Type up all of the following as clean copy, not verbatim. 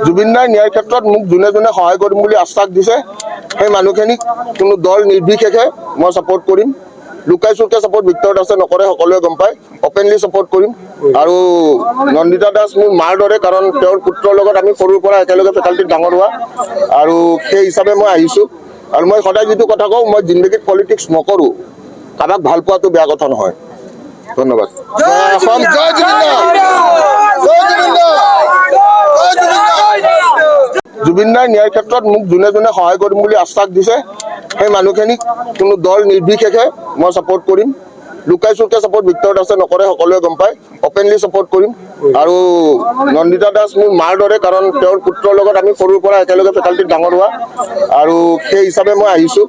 জুবিন দাৰ ন্যায়ৰ ক্ষেত্ৰত মোক যোনে যোনে সহায় কৰিম বুলি আশ্বাস দিছে সেই মানুহখিনিক কোনো দল নিৰ্বিশেষে মই ছাপোৰ্ট কৰিম। লুকাই চুৰকে ছাপোৰ্ট ভিক্টৰ দাসে নকৰে, সকলোৱে গম পায়। অপেনলি ছাপোৰ্ট কৰিম। আৰু নন্দিতা দাস মোৰ মাৰ দৰে, কাৰণ তেওঁৰ পুত্ৰৰ লগত আমি সৰুৰ পৰা একেলগে ফেকাল্টিত ডাঙৰ হোৱা, আৰু সেই হিচাপে মই আহিছোঁ। আৰু মই সদায় যিটো কথা কওঁ, মই জিন্দগীত পলিটিক্স নকৰোঁ। কাৰোবাক ভাল পোৱাটো বেয়া কথা নহয়। ধন্যবাদ। জুবিন দাৰ ন্যায়ৰ ক্ষেত্ৰত মোক যোনে যোনে সহায় কৰিম বুলি আশ্বাস দিছে সেই মানুহখিনিক কোনো দল নিৰ্বিশেষে মই ছাপোৰ্ট কৰিম। লুকাই চুৰকে ছাপোৰ্ট ভিক্টৰ দাসে নকৰে, সকলোৱে গম পায়। অপেনলি ছাপোৰ্ট কৰিম। আৰু নন্দিতা দাস মোৰ মাৰ দৰে, কাৰণ তেওঁৰ পুত্ৰৰ লগত আমি সৰুৰ পৰা একেলগে ফেকাল্টিত ডাঙৰ হোৱা, আৰু সেই হিচাপে মই আহিছোঁ।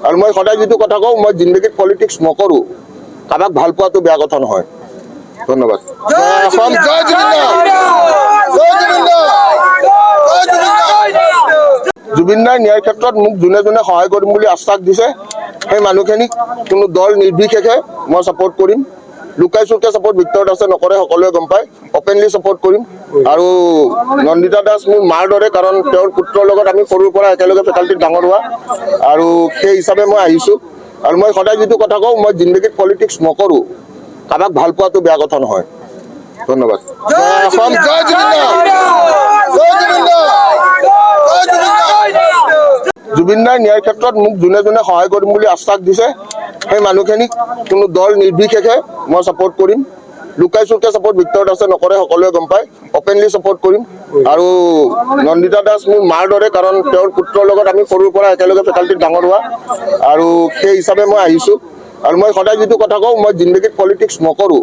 আৰু মই সদায় যিটো কথা কওঁ, মই জিন্দগীত পলিটিক্স নকৰোঁ। কাৰোবাক ভাল পোৱাটো বেয়া কথা নহয়। ধন্যবাদ। জুবিন দাৰ ন্যায়ৰ ক্ষেত্ৰত মোক যোনে যোনে সহায় কৰিম বুলি আশ্বাস দিছে সেই মানুহখিনিক কোনো দল নিৰ্বিশেষে মই ছাপোৰ্ট কৰিম। লুকাই চুৰকে ছাপোৰ্ট ভিক্টৰ দাসে নকৰে, সকলোৱে গম পায়। অপেনলি ছাপোৰ্ট কৰিম। আৰু নন্দিতা দাস মোৰ মাৰ দৰে, কাৰণ তেওঁৰ পুত্ৰৰ লগত আমি সৰুৰ পৰা একেলগে ফেকাল্টিত ডাঙৰ হোৱা, আৰু সেই হিচাপে মই আহিছোঁ। আৰু মই সদায় যিটো কথা কওঁ, মই জিন্দগীত পলিটিক্স নকৰোঁ। কাৰোবাক ভাল পোৱাটো বেয়া কথা নহয়। ধন্যবাদ। জুবিন দাৰ ন্যায়ৰ ক্ষেত্ৰত মোক যোনে যোনে সহায় কৰিম বুলি আশ্বাস দিছে সেই মানুহখিনিক কোনো দল নিৰ্বিশেষে মই ছাপোৰ্ট কৰিম। লুকাই চুৰকে ছাপোৰ্ট ভিক্টৰ দাসে নকৰে, সকলোৱে গম পায়। অপেনলি ছাপোৰ্ট কৰিম। আৰু নন্দিতা দাস মোৰ মাৰ দৰে, কাৰণ তেওঁৰ পুত্ৰৰ লগত আমি সৰুৰ পৰা একেলগে ফেকাল্টিত ডাঙৰ হোৱা, আৰু সেই হিচাপে মই আহিছোঁ। আৰু মই সদায় যিটো কথা কওঁ, মই জিন্দগীত পলিটিক্স নকৰোঁ।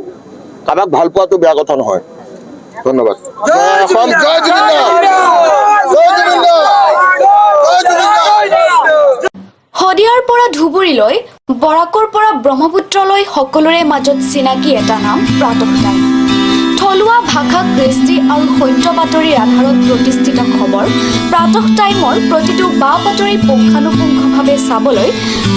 কাৰোবাক ভাল পোৱাটো বেয়া কথা নহয়। ধন্যবাদ। শদিয়াৰ পৰা ধুবুৰীলৈ, বৰাকৰ পৰা ব্ৰহ্মপুত্ৰলৈ সকলোৰে মাজত চিনাকি এটা নাম প্ৰাতঃ টাইম। থলুৱা ভাষা, কৃষ্টি আৰু সত্য বাতৰিৰ আধাৰত প্ৰতিষ্ঠিত খবৰ প্ৰাতঃ টাইমৰ প্ৰতিটো বা বাতৰি পুংখানুপুংখভাৱে চাবলৈ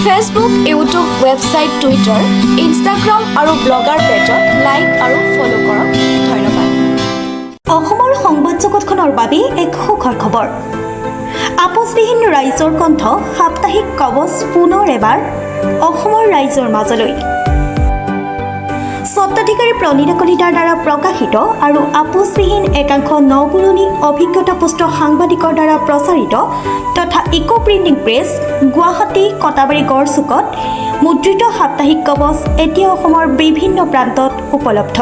Facebook, YouTube, website, Twitter, Instagram আৰু ব্লগাৰ পেজত লাইক আৰু ফ'ল' কৰক। ধন্যবাদ। অসমৰ সংবাদ জগতখনৰ বাবে এক সুখৰ খবৰ। আপোচবিহীন ৰাইজৰ কণ্ঠ সাপ্তাহিক কবচ পুনৰ এবাৰ অসমৰ ৰাইজৰ মাজলৈ। স্বত্বাধিকাৰী প্ৰণীতা কলিতাৰ দ্বাৰা প্ৰকাশিত আৰু আপোচবিহীন একাংশ নপুৰণি অভিজ্ঞতাপুষ্ট সাংবাদিকৰ দ্বাৰা প্ৰচাৰিত তথা eco printing press, Guwahati, Katabari, গড়চুকত মুদ্ৰিত সাপ্তাহিক কবচ এতিয়া অসমৰ বিভিন্ন প্ৰান্তত উপলব্ধ।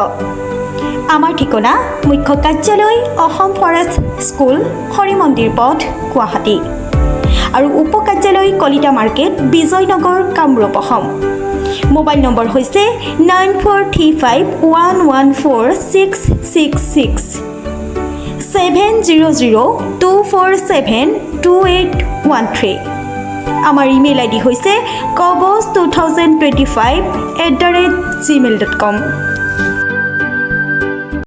আমাৰ ঠিকনা মুখ্য কাৰ্যালয়, অসম ফৰেষ্ট স্কুল, হৰি মন্দিৰ পথ, গুৱাহাটী, আৰু উপ কাৰ্যালয় Kalita market, Bijaynagar, Kamrup, Assam. Mobile number হৈছে 9435114666 70024728113। আমাৰ ইমেইল আইডি হৈছে kobos2025@gmail.com।